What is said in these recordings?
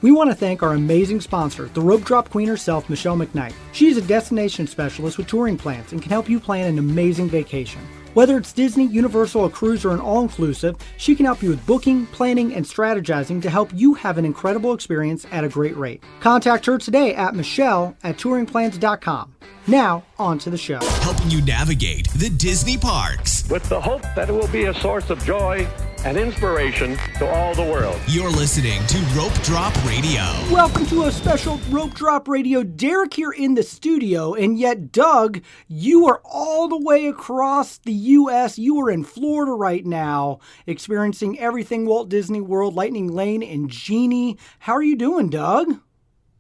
We want to thank our amazing sponsor, the Rope Drop Queen herself, Michelle McKnight. She's a destination specialist with touring plans and can help you plan an amazing vacation. Whether it's Disney, Universal, a cruise, or an all-inclusive, she can help you with booking, planning, and strategizing to help you have an incredible experience at a great rate. Contact her today at michelle@touringplans.com. Now, on to the show. Helping you navigate the Disney parks. With the hope that it will be a source of joy and inspiration to all the world. You're listening to Rope Drop Radio. Welcome to a special Rope Drop Radio. Derek here in the studio, and yet, Doug, you are all the way across the U.S. You are in Florida right now, experiencing everything Walt Disney World, Lightning Lane, and Genie. How are you doing, Doug?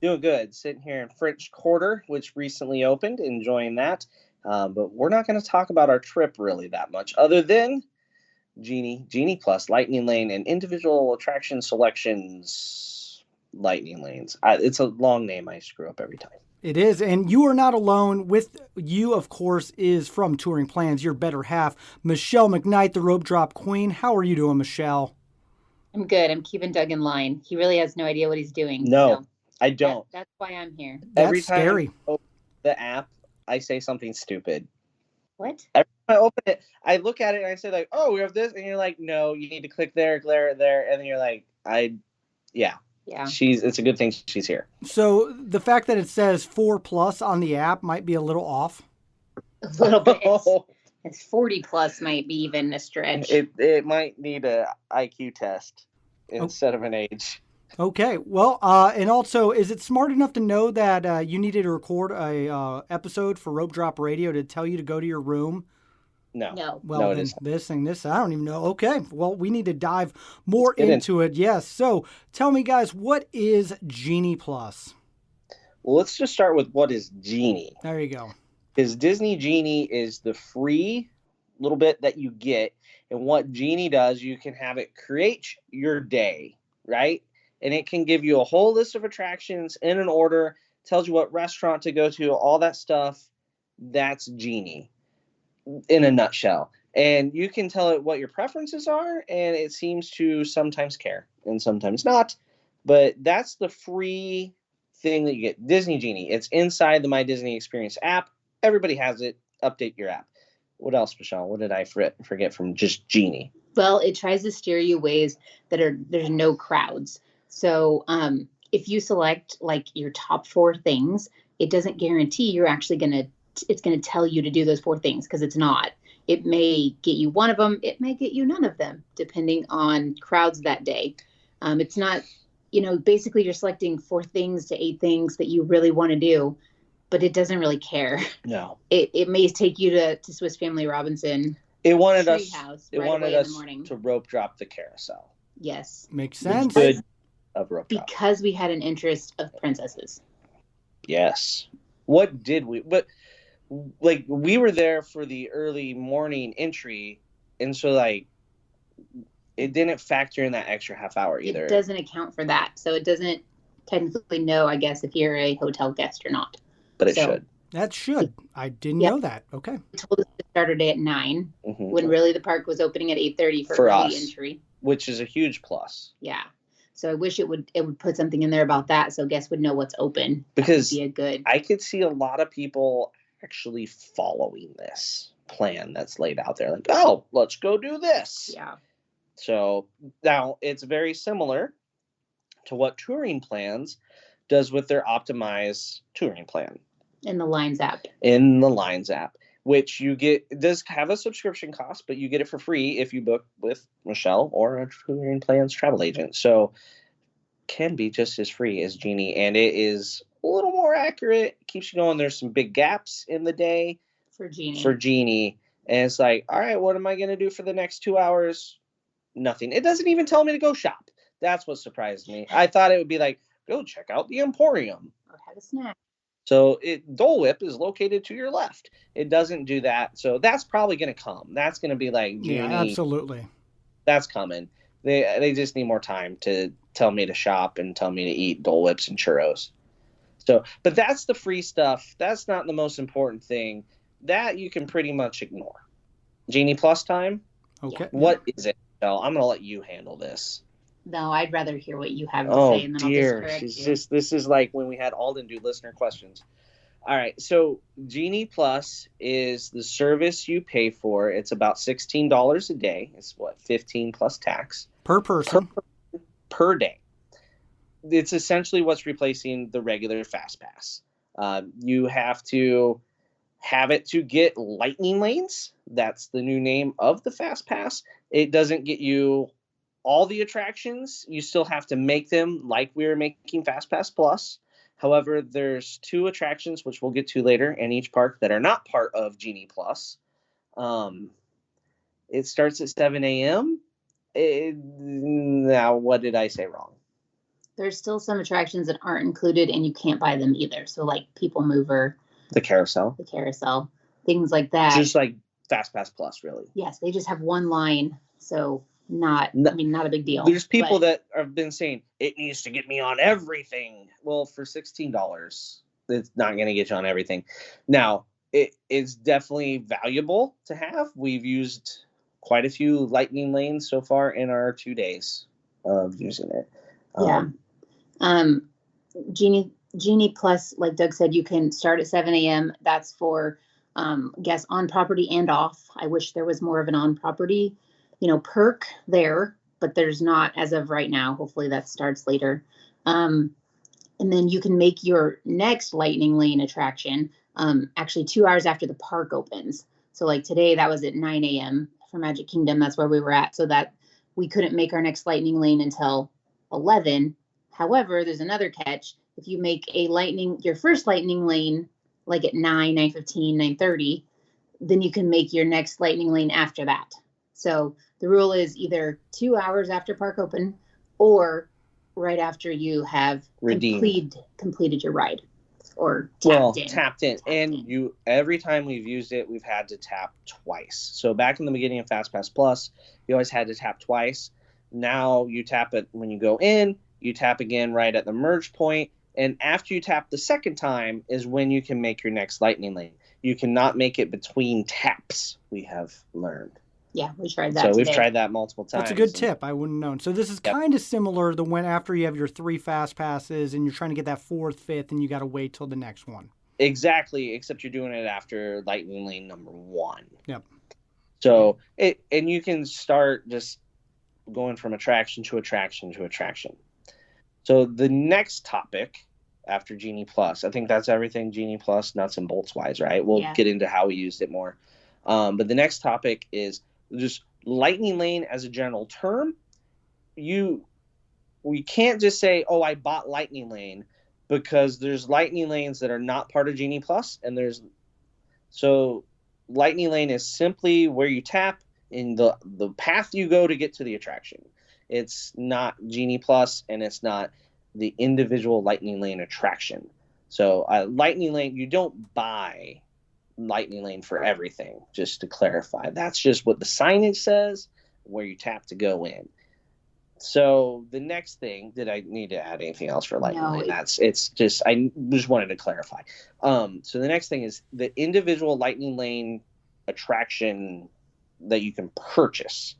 Doing good. Sitting here in French Quarter, which recently opened, enjoying that. But we're not going to talk about our trip really that much, other than Genie Plus, Lightning Lane, and individual attraction selections, Lightning Lanes. It's a long name. I screw up every time. It is, and you are not alone. With you, of course, is from Touring Plans, your better half, Michelle McKnight, the Rope Drop Queen. How are you doing, Michelle? I'm good. I'm keeping Doug in line. He really has no idea what he's doing. No, so I don't. That's why I'm here. Every That's time scary. I open the app, I say something stupid. What? Every time I open it, I look at it and I say like, "Oh, we have this," and you're like, "No, you need to click there, there," and then you're like, Yeah. It's a good thing she's here. So the fact that it says 4+ on the app might be a little off. A little bit. It's 40 plus might be even a stretch. It might need a IQ test instead of an age. Okay. Well, and also, is it smart enough to know that you needed to record a episode for Rope Drop Radio to tell you to go to your room? No. Well, no, then this, I don't even know. Okay. Well, we need to dive more into it. Yes. So tell me, guys, what is Genie Plus? Well, let's just start with what is Genie. There you go. Because Disney Genie is the free little bit that you get. And what Genie does, you can have it create your day, right? And it can give you a whole list of attractions in an order, tells you what restaurant to go to, all that stuff. That's Genie in a nutshell. And you can tell it what your preferences are, and it seems to sometimes care and sometimes not. But that's the free thing that you get. Disney Genie. It's inside the My Disney Experience app. Everybody has it. Update your app. What else, Michelle? What did I forget from just Genie? Well, it tries to steer you ways that there's no crowds. So if you select like your top 4 things, it doesn't guarantee you're actually it's going to tell you to do those 4 things, because it's not. It may get you one of them. It may get you none of them, depending on crowds that day. It's not, basically you're selecting 4 things to 8 things that you really want to do, but it doesn't really care. No. It may take you to Swiss Family Robinson. It wanted us to rope drop the carousel. Yes. Makes sense. Good of rope drop. Because we had an interest of princesses. Yes. What did we? But like, we were there for the early morning entry, and so like it didn't factor in that extra half hour either. It doesn't account for that, so it doesn't technically know, I guess, if you're a hotel guest or not. But it should. That should. I didn't know that. Okay. It told us to start our day at 9, when really the park was opening at 8:30 for early entry, which is a huge plus. Yeah. So I wish it would put something in there about that, so guests would know what's open. Because that would be a good. I could see a lot of people actually following this plan that's laid out there. Like, oh, let's go do this. Yeah. So now it's very similar to what Touring Plans does with their optimized touring plan. In the Lines app. Which you get, it does have a subscription cost, but you get it for free if you book with Michelle or a Touring Plans travel agent. So can be just as free as Genie, and it is a little more accurate. It keeps you going. There's some big gaps in the day for Genie. And it's like, all right, what am I going to do for the next 2 hours? Nothing. It doesn't even tell me to go shop. That's what surprised me. I thought it would be like, go check out the Emporium. Or have a snack. So Dole Whip is located to your left. It doesn't do that. So that's probably going to come. That's going to be like Genie. Yeah, absolutely. That's coming. They just need more time to tell me to shop and tell me to eat Dole Whips and churros. So, but that's the free stuff. That's not the most important thing. That you can pretty much ignore. Genie Plus time. Okay. What is it? I'm going to let you handle this. No, I'd rather hear what you have to Oh say, and then I'll just dear, correct she's you. just, this is like when we had Alden do listener questions. All right, so Genie Plus is the service you pay for. It's about $16 a day. It's what, 15 plus tax Per person. per day. It's essentially what's replacing the regular Fast Pass. You have to have it to get lightning lanes. That's the new name of the Fast Pass. It doesn't get you all the attractions. You still have to make them like we were making Fast Pass Plus. However, there's 2 attractions, which we'll get to later, in each park that are not part of Genie Plus. It starts at 7 a.m. Now, what did I say wrong? There's still some attractions that aren't included, and you can't buy them either. So, like People Mover, The carousel. things like that. Just like Fast Pass Plus, really. Yes, they just have one line, so not a big deal. There's people that have been saying, it needs to get me on everything. Well, for $16, it's not going to get you on everything. Now, it is definitely valuable to have. We've used quite a few lightning lanes so far in our 2 days of using it. Genie Plus, like Doug said, you can start at 7 a.m. That's for guests on property and off. I wish there was more of an on property, perk there, but there's not as of right now. Hopefully that starts later. And then you can make your next lightning lane attraction actually 2 hours after the park opens. So like today, that was at 9 a.m. for Magic Kingdom. That's where we were at. So that we couldn't make our next lightning lane until 11. However, there's another catch. If you make your first lightning lane, like at 9, 9:15, 9:30, then you can make your next lightning lane after that. So the rule is either 2 hours after park open or right after you have completed your ride or tapped in. You, every time we've used it, we've had to tap twice. So back in the beginning of Fast Pass Plus, you always had to tap twice. Now you tap it when you go in, you tap again right at the merge point, and after you tap the second time is when you can make your next lightning lane. You cannot make it between taps, we have learned. Yeah, we tried that. So we've tried that multiple times. That's a good tip. I wouldn't know. So this is kind of similar to when after you have your 3 Fast Passes and you're trying to get that 4th, 5th, and you got to wait till the next one. Exactly, except you're doing it after lightning lane number 1. Yep. So and you can start just going from attraction to attraction to attraction. So the next topic after Genie Plus, I think that's everything Genie Plus, nuts and bolts wise, right? We'll get into how we used it more. But the next topic is just lightning lane as a general term. We can't just say, oh, I bought lightning lane, because there's lightning lanes that are not part of Genie Plus, and so lightning lane is simply where you tap in the path you go to get to the attraction. It's not Genie Plus, and it's not the individual lightning lane attraction. So lightning lane, you don't buy lightning lane for everything, just to clarify. That's just what the signage says, where you tap to go in. So the next thing, did I need to add anything else for lightning lane? I just wanted to clarify. So the next thing is the individual lightning lane attraction that you can purchase.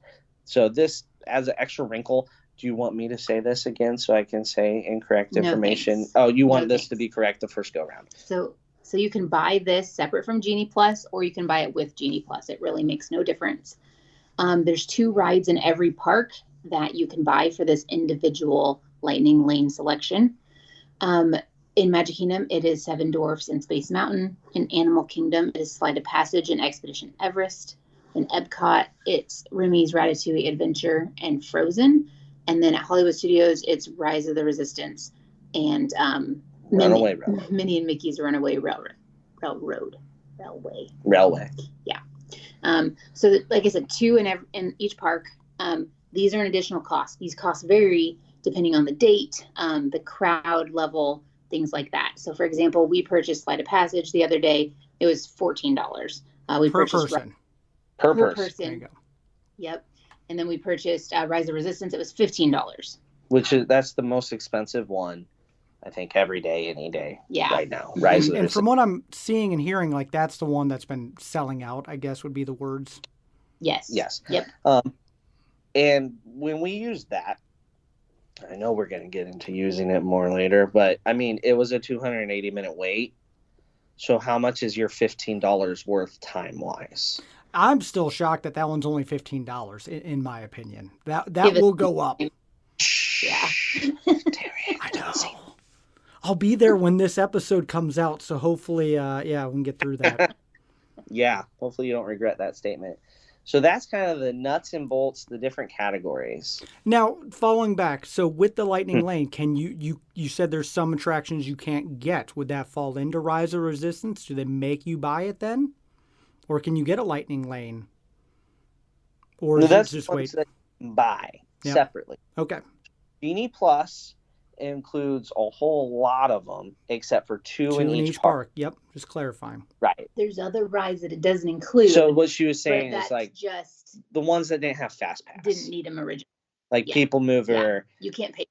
So this, as an extra wrinkle, do you want me to say this again so I can say incorrect information? Thanks. Oh, you want this to be correct the first go round. So you can buy this separate from Genie Plus, or you can buy it with Genie Plus. It really makes no difference. There's 2 rides in every park that you can buy for this individual lightning lane selection. In Magic Kingdom, it is 7 Dwarfs and Space Mountain. In Animal Kingdom, it is Flight of Passage and Expedition Everest. In Epcot, it's Remy's Ratatouille Adventure and Frozen. And then at Hollywood Studios, it's Rise of the Resistance and Runaway Railway. Minnie and Mickey's Runaway Railway. Yeah. So like I said, 2 in each park. These are an additional cost. These costs vary depending on the date, the crowd level, things like that. So for example, we purchased Flight of Passage the other day. It was $14. Per person. Per person. There you go. Yep. And then we purchased Rise of Resistance. It was $15. That's the most expensive one, I think, every day, any day. Yeah. Right now. Rise of And from what I'm seeing and hearing, like that's the one that's been selling out, I guess would be the words. Yes. Yes. Yep. And when we use that, I know we're going to get into using it more later, but I mean, it was a 280-minute wait. So how much is your $15 worth time-wise? I'm still shocked that that one's only $15, in my opinion. That Give it- will go up. Yeah. I know. I'll be there when this episode comes out, so hopefully, yeah, we can get through that. Yeah, hopefully you don't regret that statement. So that's kind of the nuts and bolts, the different categories. Now, following back, so with the Lightning Lane, can you said there's some attractions you can't get. Would that fall into Rise of Resistance? Do they make you buy it then? Or can you get a Lightning Lane? Or No, is that's it just the wait? ones that you can buy Yep. separately. Okay. Genie Plus includes a whole lot of them, except for two in each park. Yep, just clarifying. Right. There's other rides that it doesn't include. So what she was saying but is that's like just the ones that didn't have Fast Pass. didn't need them originally. Like Yeah. People Mover. You can't pay.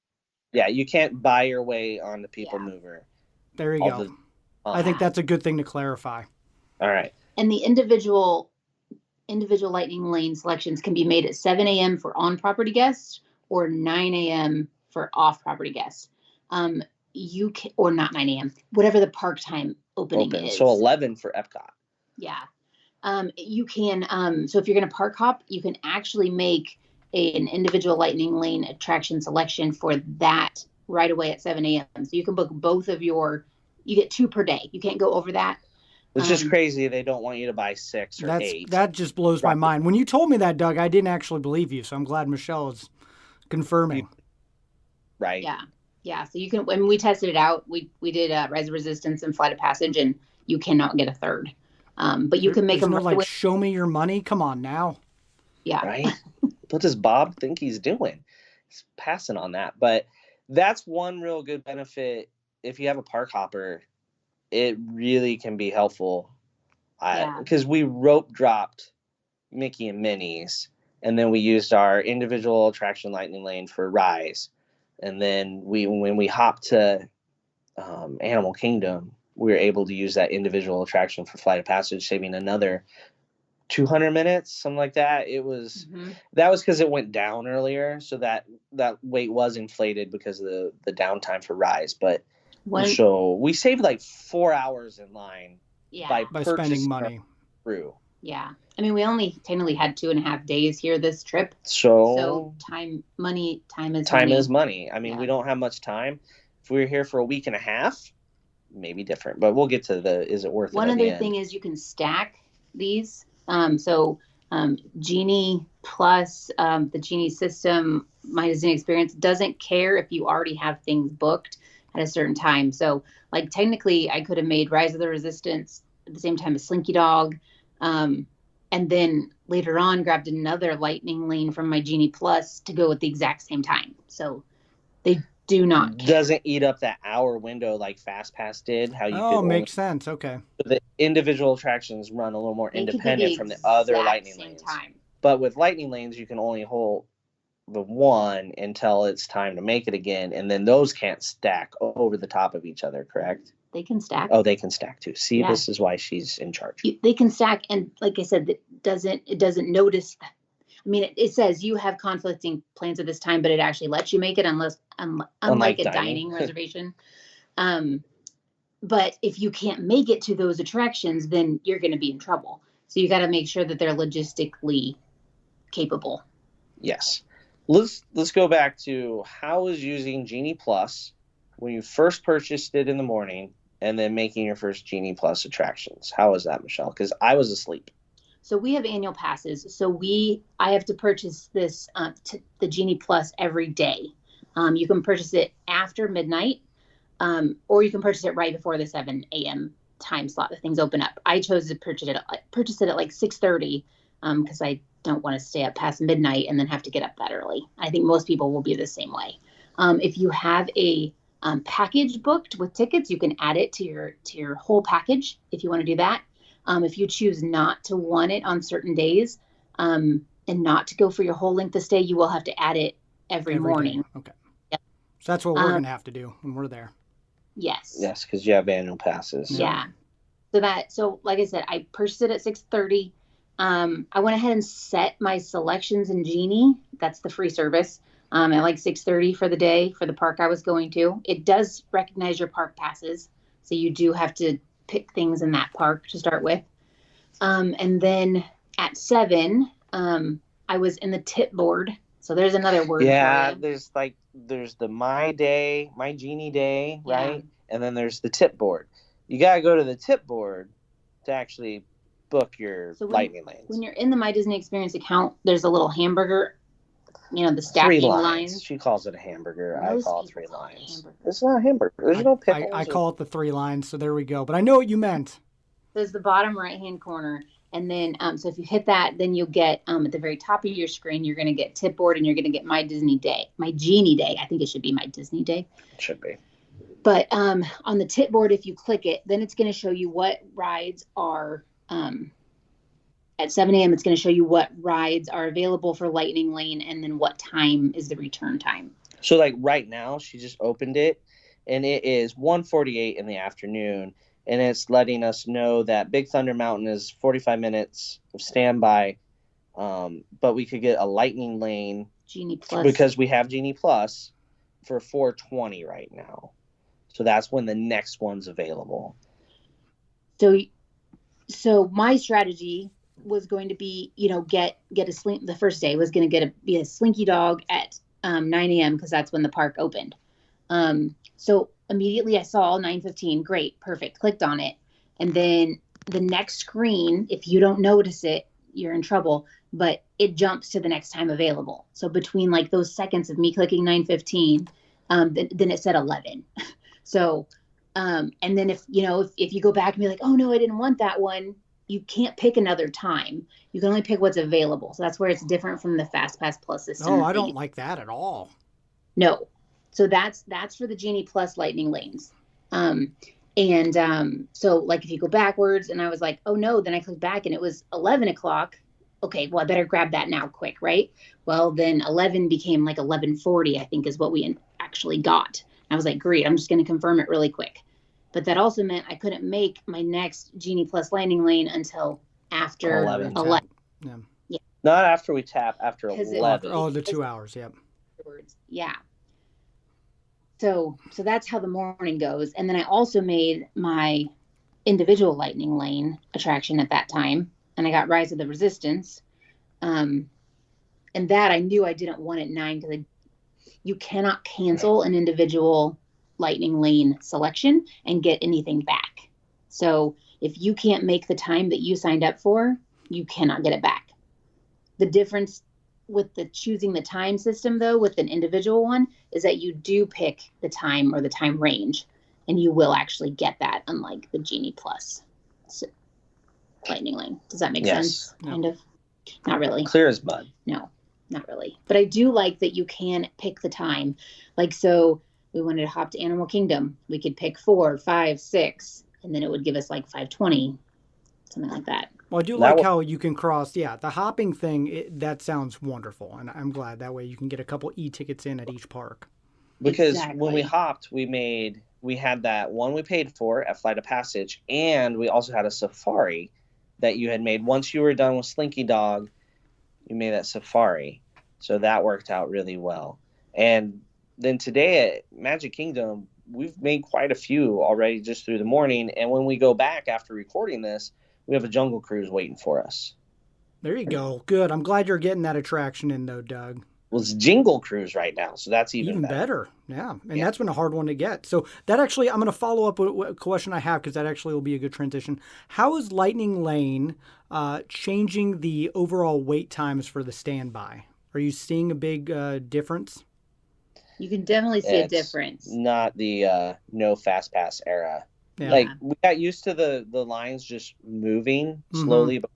Yeah, you can't buy your way on the People Mover. There you all go. the- I think that's a good thing to clarify. All right. And the individual Lightning Lane selections can be made at 7 a.m. for on-property guests or 9 a.m. for off-property guests. You can, or not 9 a.m. Whatever the park time opening is. So 11 for Epcot. Yeah. You can. So if you're going to park hop, you can actually make an individual Lightning Lane attraction selection for that right away at 7 a.m. So you can book both of your. You get 2 per day. You can't go over that. It's just crazy they don't want you to buy 6 or 8. That just blows my mind. When you told me that, Doug, I didn't actually believe you. So I'm glad Michelle is confirming. Right. Yeah. Yeah. So you can, when we tested it out, we did Rise of Resistance and Flight of Passage, and you cannot get a third. But you can make them right like away. Show me your money. Come on now. Yeah. Right. What does Bob think he's doing? He's passing on that. But that's one real good benefit. If you have a park hopper, it really can be helpful. Because we rope dropped Mickey and Minnie's, and then we used our individual attraction Lightning Lane for Rise. And then when we hopped to Animal Kingdom, we were able to use that individual attraction for Flight of Passage, saving another 200 minutes, something like that. It was that was because it went down earlier, so that wait was inflated because of the downtime for Rise. But so we saved like 4 hours in line by spending money. Through. Yeah. I mean, we only technically had 2.5 days here this trip. So time is money. I mean, we don't have much time. If we were here for a week and a half, maybe different. But we'll get to is it worth it? One other thing is you can stack these. Genie plus the Genie system, My Disney Experience, doesn't care if you already have things booked at a certain time. So, like, technically, I could have made Rise of the Resistance at the same time as Slinky Dog, and then later on grabbed another Lightning Lane from my Genie Plus to go at the exact same time. So they do not care. Doesn't eat up that hour window like Fast Pass did. How you makes sense. Okay. The individual attractions run a little more independent from the other Lightning Lanes. But with Lightning Lanes, you can only hold the one until it's time to make it again, and then those can't stack over the top of each other, correct? They can stack. Oh, they can stack too. See, This is why she's in charge. They can stack, and like I said, it doesn't notice. I mean, it says you have conflicting plans at this time, but it actually lets you make it unlike a dining reservation. But if you can't make it to those attractions, then you're going to be in trouble. So you got to make sure that they're logistically capable. Yes. Let's go back to how is using Genie Plus when you first purchased it in the morning and then making your first Genie Plus attractions. How was that, Michelle? Because I was asleep. So we have annual passes. So I have to purchase this the Genie Plus every day. You can purchase it after midnight, or you can purchase it right before the 7 a.m. time slot that things open up. I chose to purchase it at like 6:30 because I don't want to stay up past midnight and then have to get up that early. I think most people will be the same way. If you have a package booked with tickets, you can add it to your whole package if you want to do that. If you choose not to want it on certain days and not to go for your whole length of stay, you will have to add it every morning. Day. Okay. Yep. So that's what we're going to have to do when we're there. Yes. Yes, because you have annual passes. Yeah. So like I said, I purchased it at 6:30. I went ahead and set my selections in Genie. That's the free service. at like 6:30 for the day for the park I was going to. It does recognize your park passes, so you do have to pick things in that park to start with. And then at 7, I was in the tip board. So there's another word. Yeah, for you. there's the My Day, My Genie Day, right? Yeah. And then there's the tip board. You gotta go to the tip board to actually book your lightning lanes. When you're in the My Disney Experience account, there's a little hamburger, the 3 stacking lines. lines. She calls it a hamburger. Most I call it people 3 call it a lines. hamburger. It's not a hamburger. There's no pickles. I call it the 3 lines, so there we go. But I know what you meant. There's the bottom right-hand corner. And then, so if you hit that, then you'll get, at the very top of your screen, you're going to get tip board and you're going to get My Disney Day. My Genie Day. I think it should be My Disney Day. It should be. But on the tip board, if you click it, then it's going to show you what rides are, at 7 a.m., it's going to show you what rides are available for Lightning Lane and then what time is the return time. So like right now, she just opened it and it is 1:48 in the afternoon. And it's letting us know that Big Thunder Mountain is 45 minutes of standby, but we could get a Lightning Lane Genie Plus, because we have Genie Plus for 4:20 right now. So that's when the next one's available. So my strategy was going to be, get a slink. The first day was going to be a Slinky Dog at 9 a.m. because that's when the park opened. So immediately I saw 9:15. Great, perfect. Clicked on it. And then the next screen, if you don't notice it, you're in trouble, but it jumps to the next time available. So between like those seconds of me clicking 9:15, then it said 11. So, and then if you go back and be like, oh no, I didn't want that one, you can't pick another time. You can only pick what's available. So that's where it's different from the Fast Pass Plus system. Oh, I don't like that at all. No. So that's for the Genie Plus Lightning Lanes. So like if you go backwards and I was like, oh no, then I clicked back and it was 11 o'clock. Okay, well, I better grab that now quick, right? Well, then 11 became like 11:40, I think is what we actually got. I was like, great, I'm just going to confirm it really quick. But that also meant I couldn't make my next Genie Plus Lightning Lane until after 11. Yeah. Not after we tap, after 11. The 2 hours, yep. Yeah. So that's how the morning goes. And then I also made my individual Lightning Lane attraction at that time. And I got Rise of the Resistance. And that I knew I didn't want at 9 because you cannot cancel an individual Lightning Lane selection and get anything back. So if you can't make the time that you signed up for, you cannot get it back. The difference with the choosing the time system, though, with an individual one, is that you do pick the time or the time range, and you will actually get that, unlike the Genie Plus Lightning Lane. Does that make sense? No. Kind of. Not really. Clear as mud. No, not really. But I do like that you can pick the time. Like, so we wanted to hop to Animal Kingdom. We could pick 4, 5, 6, and then it would give us like 5:20, something like that. Well, I do like how you can cross, the hopping thing, that sounds wonderful. And I'm glad that way you can get a couple e-tickets in at each park. Because when we hopped, we had that one we paid for at Flight of Passage, and we also had a safari that you had made. Once you were done with Slinky Dog, you made that safari. So that worked out really well. And then today at Magic Kingdom, we've made quite a few already just through the morning. And when we go back after recording this, we have a Jungle Cruise waiting for us. There you go. Good. I'm glad you're getting that attraction in, though, Doug. Well, it's Jingle Cruise right now, so that's even better. Yeah, and that's been a hard one to get. So that actually, I'm going to follow up with a question I have because that actually will be a good transition. How is Lightning Lane changing the overall wait times for the standby? Are you seeing a big difference? You can definitely see a difference. Not the no Fast Pass era. Yeah. Like, we got used to the lines just moving slowly. But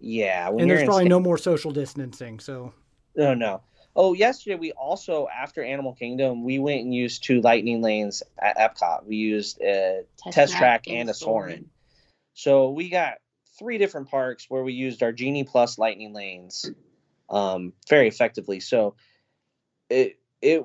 yeah. And there's probably no more social distancing, so. No. Oh, yesterday we also, after Animal Kingdom, we went and used 2 Lightning Lanes at Epcot. We used a Test Track and a Soarin'. So we got 3 different parks where we used our Genie Plus Lightning Lanes very effectively. So we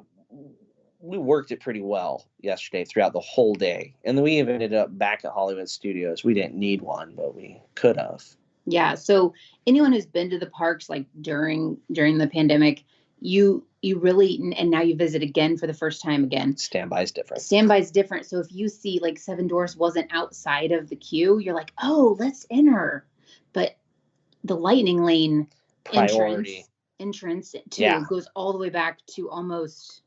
worked it pretty well yesterday throughout the whole day. And then we even ended up back at Hollywood Studios. We didn't need one, but we could have. Yeah. So anyone who's been to the parks like during the pandemic, you you really, and now you visit again for the first time again. Standby's different. Standby's different. So if you see like Seven Dwarfs wasn't outside of the queue, you're like, oh, let's enter. But the Lightning Lane Priority. entrance too goes all the way back to almost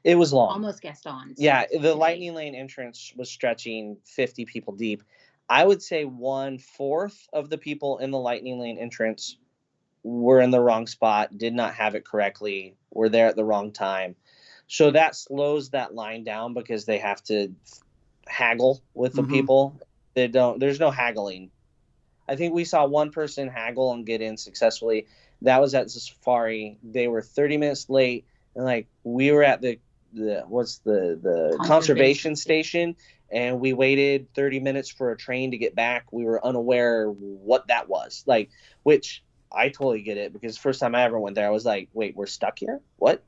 it was long. Almost Gaston's. Yeah, the Lightning Lane entrance was stretching 50 people deep. I would say 1/4 of the people in the Lightning Lane entrance were in the wrong spot, did not have it correctly, were there at the wrong time. So that slows that line down because they have to haggle with the people. There's no haggling. I think we saw one person haggle and get in successfully. That was at the Safari. They were 30 minutes late, and like we were at the conservation station, and we waited 30 minutes for a train to get back. We were unaware what that was. Like, which I totally get it, because the first time I ever went there, I was like, wait, we're stuck here? What?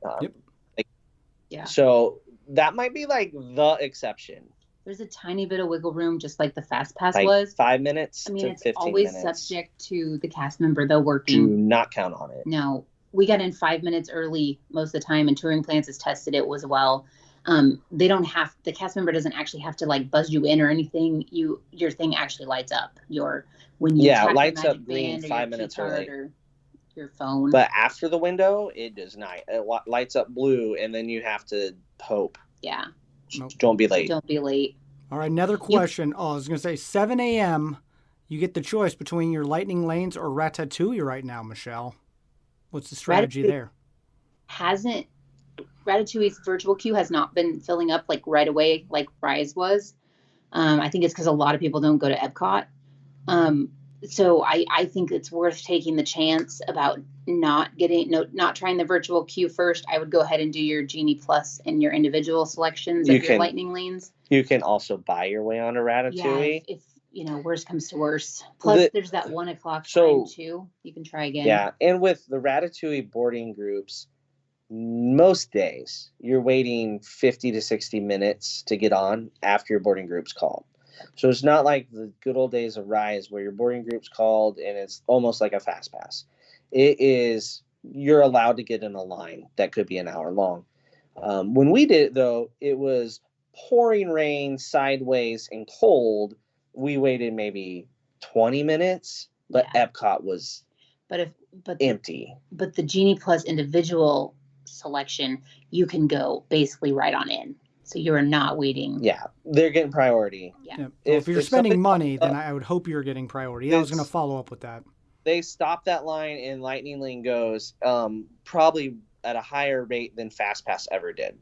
Yeah. So that might be like the exception. There's a tiny bit of wiggle room, just like the Fast Pass like was. 5 minutes I mean, to it's 15 always minutes. subject to the cast member, though, working. Do not count on it. No. We got in 5 minutes early most of the time, and Touring Plans has tested it as well. The cast member doesn't actually have to like buzz you in or anything. Your thing actually lights up. When you tap lights your up magic green band or 5 your minutes key card early. or your phone. But after the window, it does not. It lights up blue, and then you have to hope. Yeah. Don't be late. Don't be late. All right, another question. I was going to say 7 a.m., you get the choice between your Lightning Lanes or Ratatouille right now, Michelle. What's the strategy there? Ratatouille's virtual queue has not been filling up like right away like Fry's was. I think it's because a lot of people don't go to Epcot. So I think it's worth taking the chance about not trying the virtual queue first. I would go ahead and do your Genie Plus and your individual selections of your Lightning Lanes. You can also buy your way onto Ratatouille. Yeah, if worst comes to worst. Plus, there's that 1 o'clock time too. You can try again. Yeah, and with the Ratatouille boarding groups, most days you're waiting 50 to 60 minutes to get on after your boarding group's called. So it's not like the good old days of Rise where your boarding group's called and it's almost like a fast pass. It is, you're allowed to get in a line that could be an hour long. When we did it, though, it was pouring rain, sideways, and cold. We waited maybe 20 minutes, but Epcot was empty. But the Genie Plus individual selection, you can go basically right on in. So you're not waiting. Yeah, they're getting priority. Yeah. Well, if you're spending money, then I would hope you're getting priority. I was going to follow up with that. They stop that line and Lightning Lane goes probably at a higher rate than Fast Pass ever did.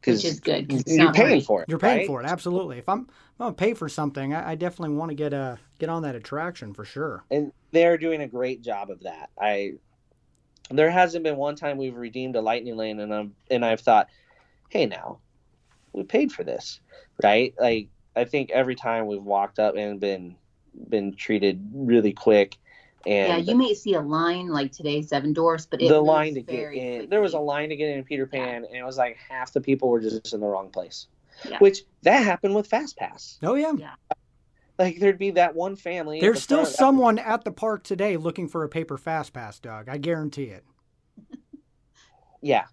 Which is good. You're paying for it. You're paying for it, absolutely. If I'm going to pay for something, I definitely want to get on that attraction for sure. And they're doing a great job of that. There hasn't been one time we've redeemed a Lightning Lane and I've thought, hey, now we paid for this, right? Like I think every time we've walked up and been treated really quick. And you may see a line like today, Seven Dwarfs, but the line to get in, quickly. there was a line to get in Peter Pan, and it was like half the people were just in the wrong place. Yeah. Which that happened with Fast Pass. Oh yeah. Like there'd be that one family. There's still someone at the park today looking for a paper Fast Pass, Doug. I guarantee it. Yeah.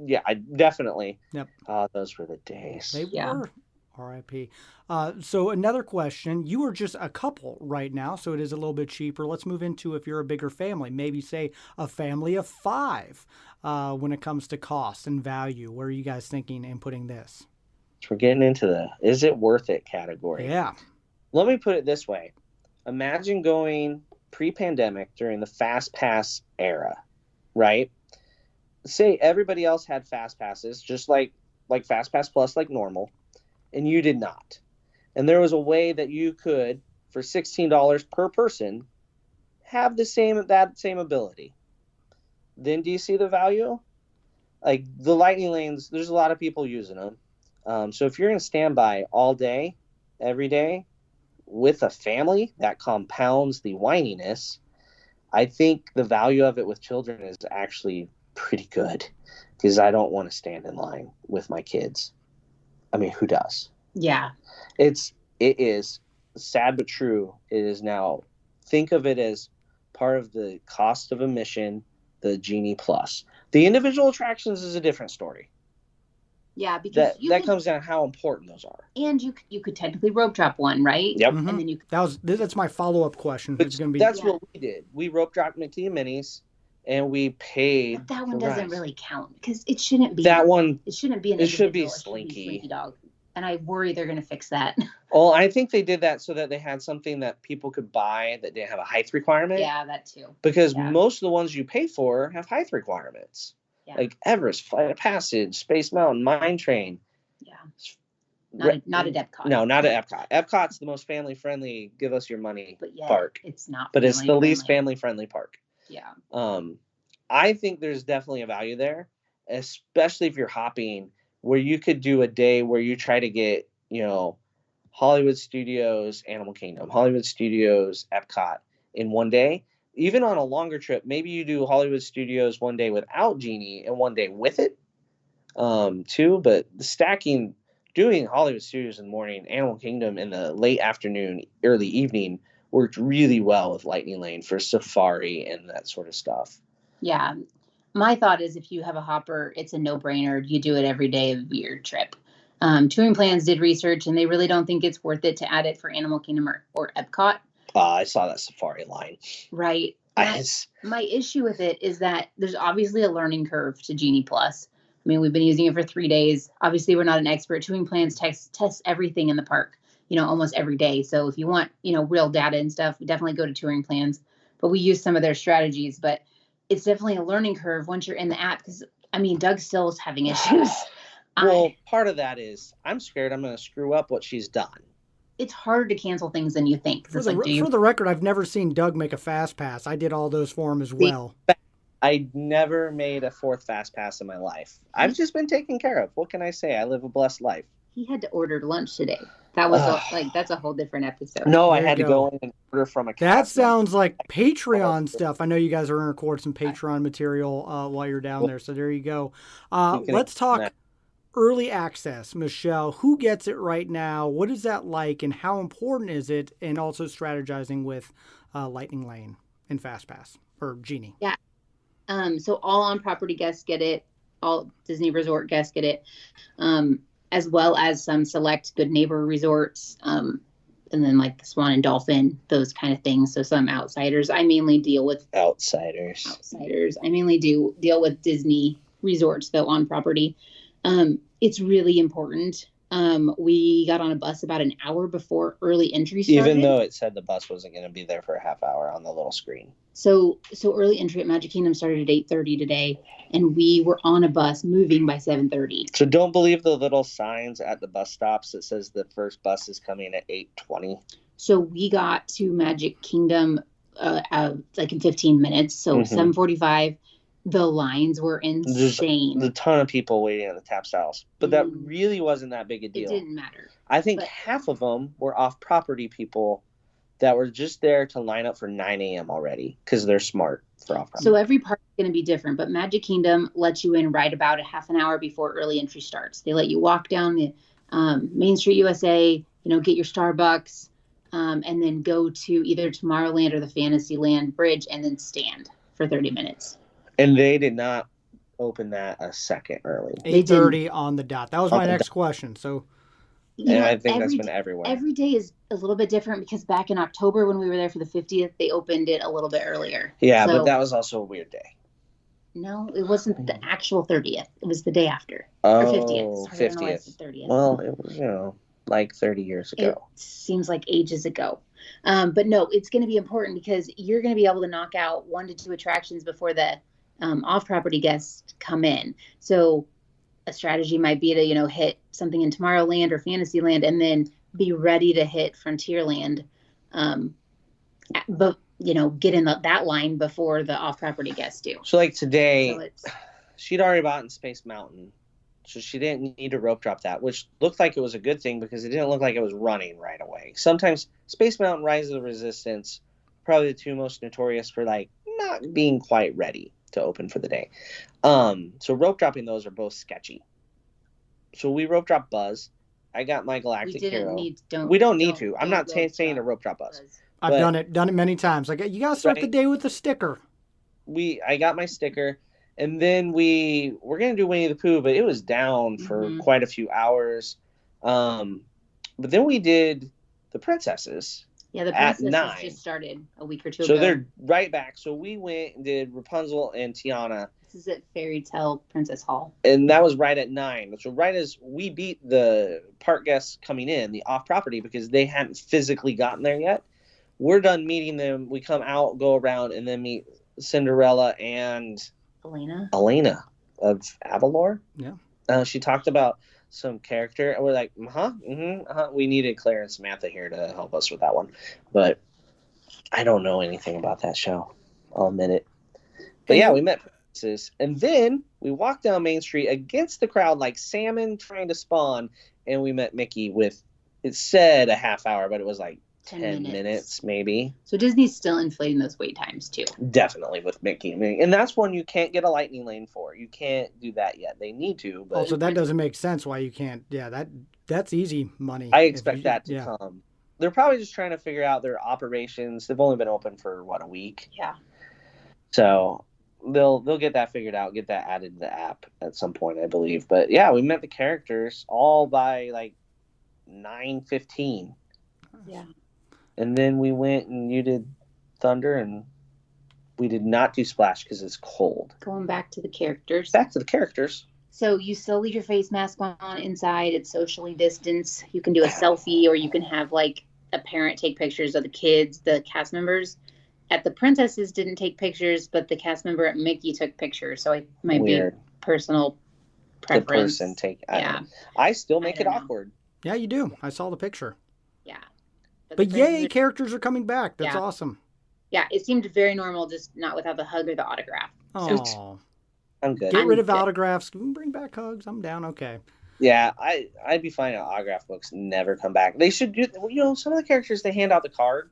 Yeah, I definitely. Yep. Those were the days. They were. R.I.P. So another question. You are just a couple right now, so it is a little bit cheaper. Let's move into if you're a bigger family, maybe say a family of 5 when it comes to cost and value. Where are you guys thinking in putting this? We're getting into the is it worth it category. Yeah. Let me put it this way. Imagine going pre-pandemic during the Fast Pass era, right? Say everybody else had Fast Passes, just like Fast Pass Plus, like normal, and you did not. And there was a way that you could, for $16 per person, have that same ability. Then do you see the value? Like the Lightning Lanes, there's a lot of people using them. So if you're going to stand by all day, every day, with a family, that compounds the whininess. I think the value of it with children is actually pretty good, because I don't want to stand in line with my kids. I mean, who does? Yeah. It is sad but true. It is now, think of it as part of the cost of admission the Genie Plus. The individual attractions is a different story. Yeah, because that comes down to how important those are. And you could technically rope drop one, right? Yep. Mm-hmm. And then that's my follow-up question. It's going to be that's what we did. We rope dropped Mickey and Minnie's, and we paid. But that one doesn't really count because it shouldn't be that one. It shouldn't be an. It should be Slinky. Slinky. Slinky Dog. And I worry they're going to fix that. Well, I think they did that so that they had something that people could buy that didn't have a height requirement. Yeah, that too. Because most of the ones you pay for have height requirements. Yeah. Like Everest, Flight of Passage, Space Mountain, Mine Train. Yeah. Not at Epcot. No, not at Epcot. Epcot's the most family-friendly, give us your money park. It's not. But it's the least family-friendly park. Yeah. I think there's definitely a value there, especially if you're hopping, where you could do a day where you try to get, Hollywood Studios, Animal Kingdom, Hollywood Studios, Epcot in one day. Even on a longer trip, maybe you do Hollywood Studios one day without Genie and one day with it, too. But the doing Hollywood Studios in the morning, Animal Kingdom in the late afternoon, early evening worked really well with Lightning Lane for safari and that sort of stuff. Yeah. My thought is if you have a hopper, it's a no-brainer. You do it every day of your trip. Touring Plans did research, and they really don't think it's worth it to add it for Animal Kingdom or Epcot. I saw that safari line. Right. My issue with it is that there's obviously a learning curve to Genie Plus. I mean, we've been using it for 3 days. Obviously, we're not an expert. Touring Plans tests everything in the park, almost every day. So if you want, real data and stuff, definitely go to Touring Plans. But we use some of their strategies. But it's definitely a learning curve once you're in the app because, Doug still is having issues. Well, part of that is I'm scared I'm going to screw up what she's done. It's harder to cancel things than you think. For the record, I've never seen Doug make a fast pass. I did all those for him as well. I never made a 4th fast pass in my life. I've just been taken care of. What can I say? I live a blessed life. He had to order lunch today. That was that's a whole different episode. No, I had to go in and order from a That sounds like Patreon stuff. I know you guys are going to record some Patreon material while you're down there. So there you go. Let's talk early access. Michelle, who gets it right now? What is that like and how important is it? And also strategizing with Lightning Lane and FastPass or Genie. Yeah. So all on-property guests get it. All Disney Resort guests get it, as well as some select Good Neighbor resorts, and then like the Swan and Dolphin, those kind of things. So some outsiders. I mainly deal with outsiders. I mainly deal with Disney resorts, though, on property. It's really important. We got on a bus about an hour before early entry started. Even though it said the bus wasn't going to be there for a half hour on the little screen. So early entry at Magic Kingdom started at 8:30 today, and we were on a bus moving by 7:30. So don't believe the little signs at the bus stops that says the first bus is coming at 8:20. So we got to Magic Kingdom like in 15 minutes. So 7:45. The lines were insane. There's a ton of people waiting at the tap styles, but that really wasn't that big a deal. It didn't matter. I think half of them were off-property people that were just there to line up for 9 a.m. already because they're smart for off-property. So every park is going to be different, but Magic Kingdom lets you in right about a half an hour before early entry starts. They let you walk down the Main Street USA, get your Starbucks, and then go to either Tomorrowland or the Fantasyland Bridge and then stand for 30 minutes. And they did not open that a second early. 8:30 on the dot. That was my next question. So, I think that's been everywhere. Every day is a little bit different because back in October when we were there for the 50th, they opened it a little bit earlier. Yeah, but that was also a weird day. No, it wasn't the actual 30th. It was the day after. Oh, or 50th. Sorry, 50th. I don't know why I said 30th. Well, it was, like 30 years ago. It seems like ages ago. But no, it's going to be important because you're going to be able to knock out 1 to 2 attractions before the off-property guests come in. So a strategy might be to, hit something in Tomorrowland or Fantasyland and then be ready to hit Frontierland. But, get in that line before the off-property guests do. So like today, she'd already bought in Space Mountain. So she didn't need to rope drop that, which looked like it was a good thing because it didn't look like it was running right away. Sometimes Space Mountain, Rise of the Resistance, probably the 2 most notorious for not being quite ready to open for the day. So rope dropping those are both sketchy. So we rope drop Buzz. I got my Galactic Hero. We don't need to. I'm not saying to rope drop Buzz. I've done it many times. You got to start the day with a sticker. I got my sticker, and then we were gonna do Winnie the Pooh, but it was down for quite a few hours. But then we did the princesses. Yeah, the at princesses 9. just started a week or two So ago. they're right back. So we went and did Rapunzel and Tiana. This is at Fairy Tale Princess Hall. And that was right at 9. So right as we beat the park guests coming in, the off-property, because they hadn't physically gotten there yet. We're done meeting them. We come out, go around, and then meet Cinderella and Elena of Avalor. Yeah. She talked about some character, and we're like, we needed Claire and Samantha here to help us with that one, but I don't know anything about that show, I'll admit it. But yeah, we met princesses, and then we walked down Main Street against the crowd like salmon trying to spawn, and we met Mickey with, it said a half hour, but it was like 10 minutes maybe. So Disney's still inflating those wait times too. Definitely with Mickey. And that's one you can't get a lightning lane for. You can't do that yet. They need to, but also that doesn't make sense why you can't. Yeah, that's easy money. I expect that to come. They're probably just trying to figure out their operations. They've only been open for a week. Yeah. So they'll get that figured out, get that added to the app at some point, I believe. But yeah, we met the characters all by like 9:15. Yeah. And then we went and you did Thunder, and we did not do Splash because it's cold. Going back to the characters. Back to the characters. So you still leave your face mask on inside. It's socially distanced. You can do a selfie, or you can have like a parent take pictures of the kids, the cast members. At the princesses didn't take pictures, but the cast member at Mickey took pictures. So it might be personal preference. The person take. I still make it awkward. Yeah, you do. I saw the picture. Yeah. But yay, characters are coming back. That's awesome. Yeah, it seemed very normal, just not without the hug or the autograph. Oh, I'm good. Get rid of autographs. Bring back hugs. I'm down. Okay. Yeah, I'd be fine if autograph books never come back. They should do, some of the characters, they hand out the card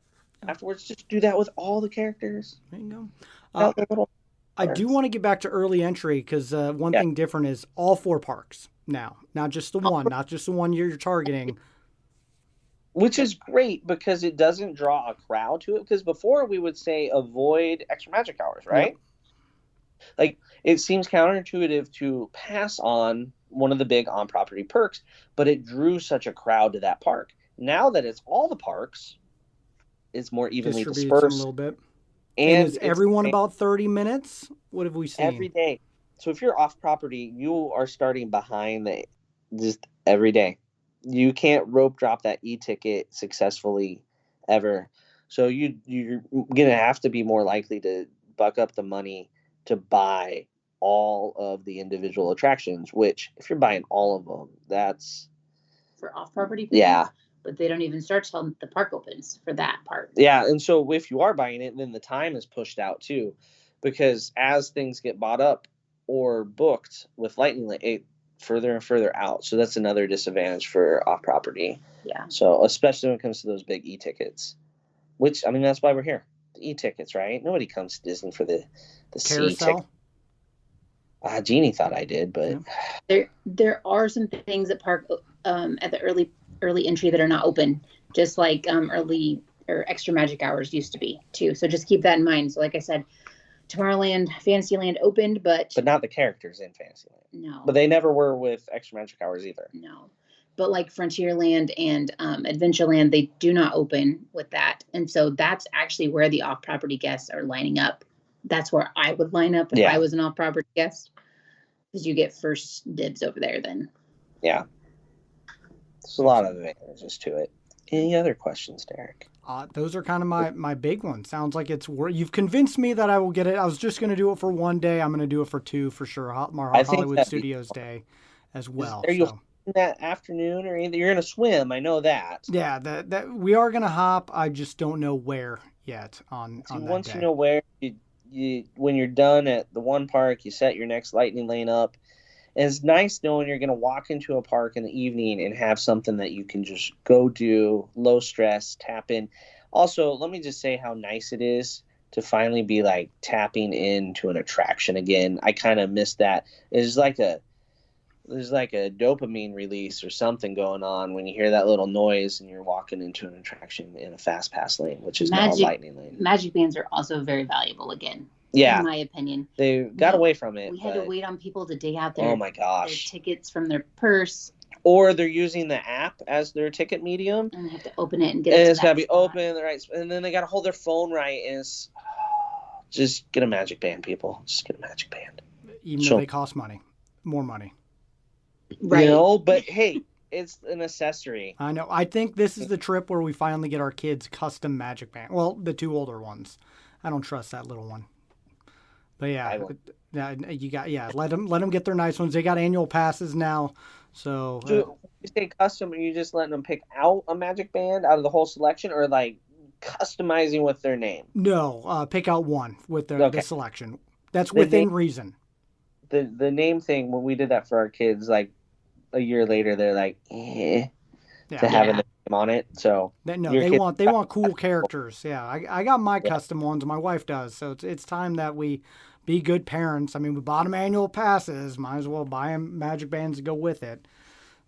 afterwards. Just do that with all the characters. There you go. I do want to get back to early entry because one thing different is all 4 parks now, not just the one, not just the one you're targeting. Which is great because it doesn't draw a crowd to it. Because before we would say avoid extra magic hours, right? Yep. Like it seems counterintuitive to pass on one of the big on-property perks, but it drew such a crowd to that park. Now that it's all the parks, it's more evenly dispersed a little bit. And is everyone about 30 minutes? What have we seen? Every day. So if you're off-property, you are starting behind just every day. You can't rope drop that e-ticket successfully ever. So you're going to have to be more likely to buck up the money to buy all of the individual attractions, which if you're buying all of them, that's... For off-property people? Yeah. But they don't even start till the park opens for that part. Yeah, and so if you are buying it, then the time is pushed out too. Because as things get bought up or booked with Lightning Lane, further and further out. So that's another disadvantage for off-property. Yeah. So especially when it comes to those big e-tickets, which, I mean, that's why we're here. The e-tickets, right? Nobody comes to Disney for the Carousel. Genie thought I did, but there are some things at park at the early entry that are not open, just like early or extra magic hours used to be too. So just keep that in mind. So like I said, Tomorrowland, Fantasyland opened, but not the characters in Fantasyland. No. But they never were with extra magic hours either. No. But like Frontierland and Adventureland, they do not open with that. And so that's actually where the off-property guests are lining up. That's where I would line up if I was an off-property guest, because you get first dibs over there then. Yeah. There's a lot of advantages to it. Any other questions, Derek? Those are kind of my big ones. Sounds like you've convinced me that I will get it. I was just going to do it for one day. I'm going to do it for 2 for sure. Hollywood Studios Day as well. Are you that afternoon or anything? You're going to swim. I know that. Yeah, that we are going to hop. I just don't know where yet on that once day. You know where, you when you're done at the one park, you set your next Lightning Lane up. And it's nice knowing you're going to walk into a park in the evening and have something that you can just go do, low stress, tap in. Also, let me just say how nice it is to finally be like tapping into an attraction again. I kind of missed that. There's like a dopamine release or something going on when you hear that little noise and you're walking into an attraction in a fast pass lane, which is now a Lightning Lane. Magic bands are also very valuable again. Yeah. In my opinion. They got away from it. We had to wait on people to dig out their, oh my gosh, their tickets from their purse. Or they're using the app as their ticket medium. And they have to open it and get it. And to it's got to be spot. open, right? And then they got to hold their phone right. And it's just get a Magic Band, people. Just get a Magic Band. Even though they cost money. More money. Right. You know, but hey, it's an accessory. I know. I think this is the trip where we finally get our kids custom Magic Band. Well, the 2 older ones. I don't trust that little one. But yeah, let them get their nice ones. They got annual passes now. So you say custom, are you just letting them pick out a Magic Band out of the whole selection, or like customizing with their name? No, pick out one with the selection. That's within reason. The name thing, when we did that for our kids, like a year later, they're like, to having the name on it. So they want cool characters. Yeah, I got my custom ones. My wife does. So it's time that we be good parents. I mean, we bought them annual passes. Might as well buy them Magic Bands to go with it.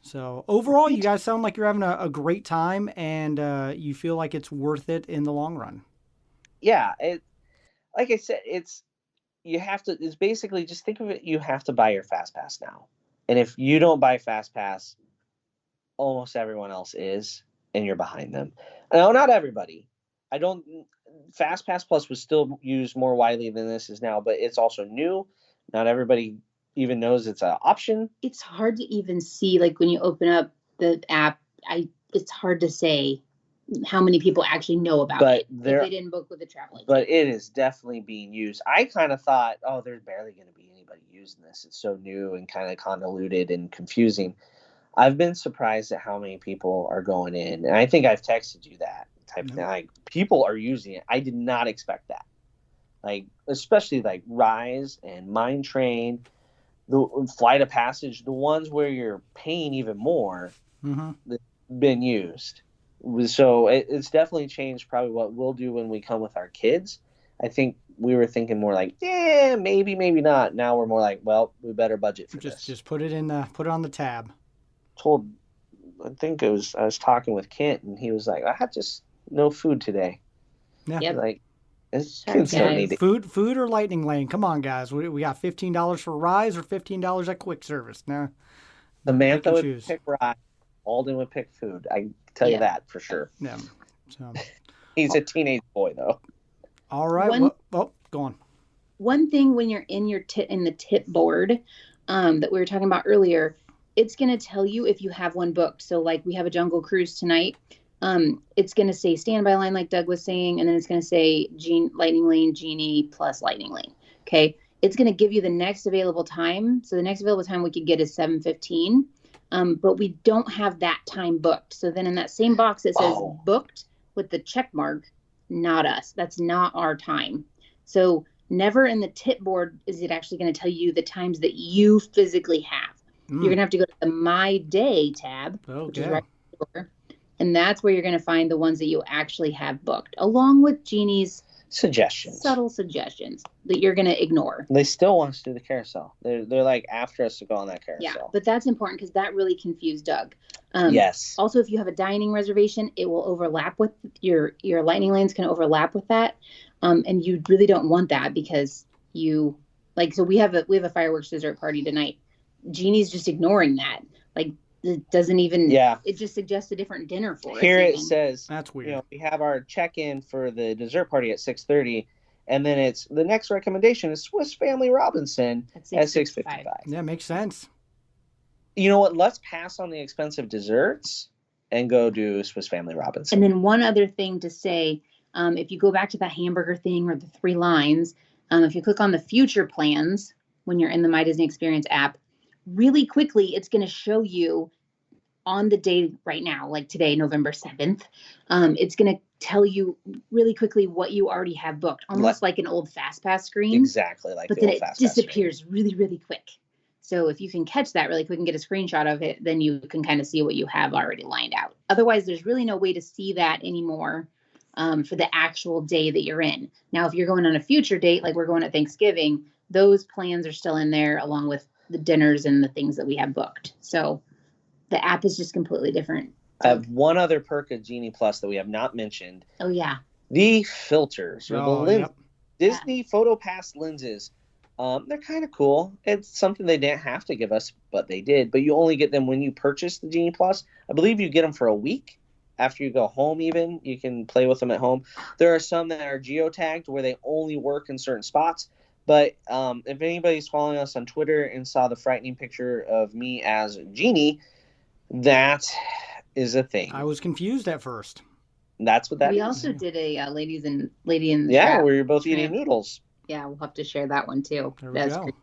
So overall, you guys sound like you're having a great time, and you feel like it's worth it in the long run. Yeah, like I said, it's basically, just think of it, you have to buy your Fast Pass now. And if you don't buy Fast Pass, almost everyone else is, and you're behind them. No, not everybody. Fast Pass Plus was still used more widely than this is now, but it's also new. Not everybody even knows it's an option. It's hard to even see, like when you open up the app, it's hard to say how many people actually know about it if they didn't book with the travel agent. But it is definitely being used. I kind of thought, there's barely going to be anybody using this. It's so new and kind of convoluted and confusing. I've been surprised at how many people are going in. And I think I've texted you that type of thing. Like, people are using it. I did not expect that. Like, especially like Rise and Mine Train, the Flight of Passage, the ones where you're paying even more, been used. So it's definitely changed probably what we'll do when we come with our kids. I think we were thinking more like, maybe, maybe not. Now we're more like, well, we better budget for this. Just put it on the tab. I was talking with Kent, and he was like, I had just no food today. Yeah. Yep. Like, kids don't need it. Food or Lightning Lane. Come on, guys. We got $15 for Rise or $15 at Quick Service. Now, Samantha would pick Rise. Alden would pick food. I tell you that for sure. Yeah. So he's a teenage boy, though. All right. Go on. One thing when you're in in the tip board that we were talking about earlier, it's going to tell you if you have one booked. So like we have a Jungle Cruise tonight. It's going to say standby line, like Doug was saying, and then it's going to say Lightning Lane, Genie plus Lightning Lane. Okay. It's going to give you the next available time. So the next available time we could get is 7:15. But we don't have that time booked. So then in that same box, it says booked with the check mark, not us. That's not our time. So never in the tip board is it actually going to tell you the times that you physically have. You're going to have to go to the My Day tab, which is right there. And that's where you're going to find the ones that you actually have booked, along with Genie's subtle suggestions that you're going to ignore. They still want us to do the carousel. They're like after us to go on that carousel. Yeah, but that's important because that really confused Doug. Yes. Also, if you have a dining reservation, it will overlap with your Lightning Lanes can overlap with that. And you really don't want that because so we have a fireworks dessert party tonight. Genie's just ignoring that. Like, it doesn't even, it just suggests a different dinner for us. Here it says, that's weird. We have our check-in for the dessert party at 6:30, and then it's the next recommendation is Swiss Family Robinson at 6:55. Yeah, makes sense. You know what? Let's pass on the expensive desserts and go do Swiss Family Robinson. And then one other thing to say, if you go back to that hamburger thing or the 3 lines, if you click on the future plans when you're in the My Disney Experience app, really quickly, it's going to show you on the day right now, like today, November 7th, it's going to tell you really quickly what you already have booked, almost like an old FastPass screen. Exactly like the old FastPass screen. But then it disappears really, really quick. So if you can catch that really quick and get a screenshot of it, then you can kind of see what you have already lined out. Otherwise, there's really no way to see that anymore for the actual day that you're in. Now, if you're going on a future date, like we're going at Thanksgiving, those plans are still in there along with the dinners and the things that we have booked. So the app is just completely different. I have one other perk of Genie Plus that we have not mentioned. Oh, yeah. The filters or the Disney PhotoPass lenses. They're kind of cool. It's something they didn't have to give us, but they did. But you only get them when you purchase the Genie Plus. I believe you get them for a week. After you go home, even, you can play with them at home. There are some that are geotagged where they only work in certain spots. But if anybody's following us on Twitter and saw the frightening picture of me as Genie, that is a thing. I was confused at first. That's what that is. We also did a lady in the Yeah, trap. where you're both eating noodles. Yeah, we'll have to share that one too. There we go. Great.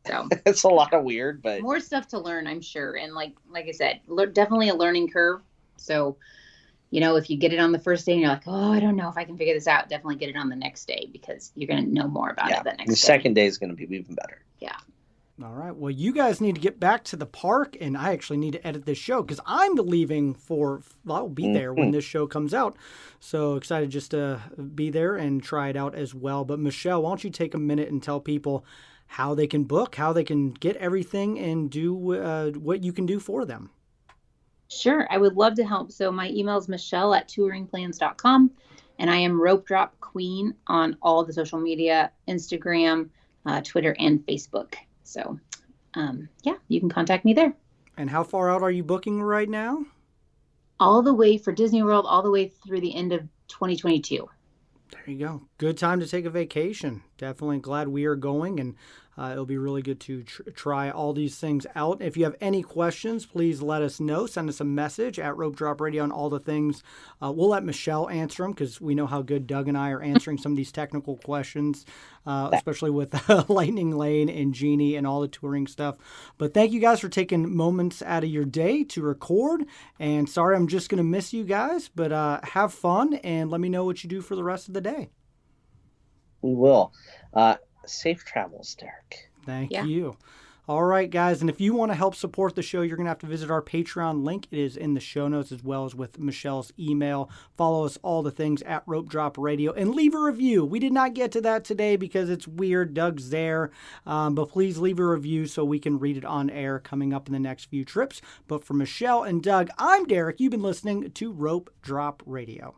So It's a lot of weird, but more stuff to learn, I'm sure. And like I said, definitely a learning curve. So, if you get it on the first day and you're like, oh, I don't know if I can figure this out, definitely get it on the next day because you're going to know more about it the next day. The second day is going to be even better. Yeah. All right. Well, you guys need to get back to the park, and I actually need to edit this show because I'm leaving I'll be there when this show comes out. So excited just to be there and try it out as well. But Michelle, why don't you take a minute and tell people how they can book, how they can get everything, and do what you can do for them. Sure. I would love to help. So my email is michelle@touringplans.com, and I am Rope Drop Queen on all the social media, Instagram, Twitter, and Facebook. So, you can contact me there. And how far out are you booking right now? All the way for Disney World, all the way through the end of 2022. There you go. Good time to take a vacation. Definitely glad we are going, and it'll be really good to try all these things out. If you have any questions, please let us know. Send us a message at Rope Drop Radio on all the things. We'll let Michelle answer them because we know how good Doug and I are answering some of these technical questions, especially with Lightning Lane and Genie and all the touring stuff. But thank you guys for taking moments out of your day to record. And sorry, I'm just going to miss you guys, but have fun and let me know what you do for the rest of the day. We will. Safe travels, Derek. Thank you. All right, guys. And if you want to help support the show, you're going to have to visit our Patreon link. It is in the show notes as well as with Michelle's email. Follow us all the things at Rope Drop Radio and leave a review. We did not get to that today because it's weird. Doug's there. But please leave a review so we can read it on air coming up in the next few trips. But for Michelle and Doug, I'm Derek. You've been listening to Rope Drop Radio.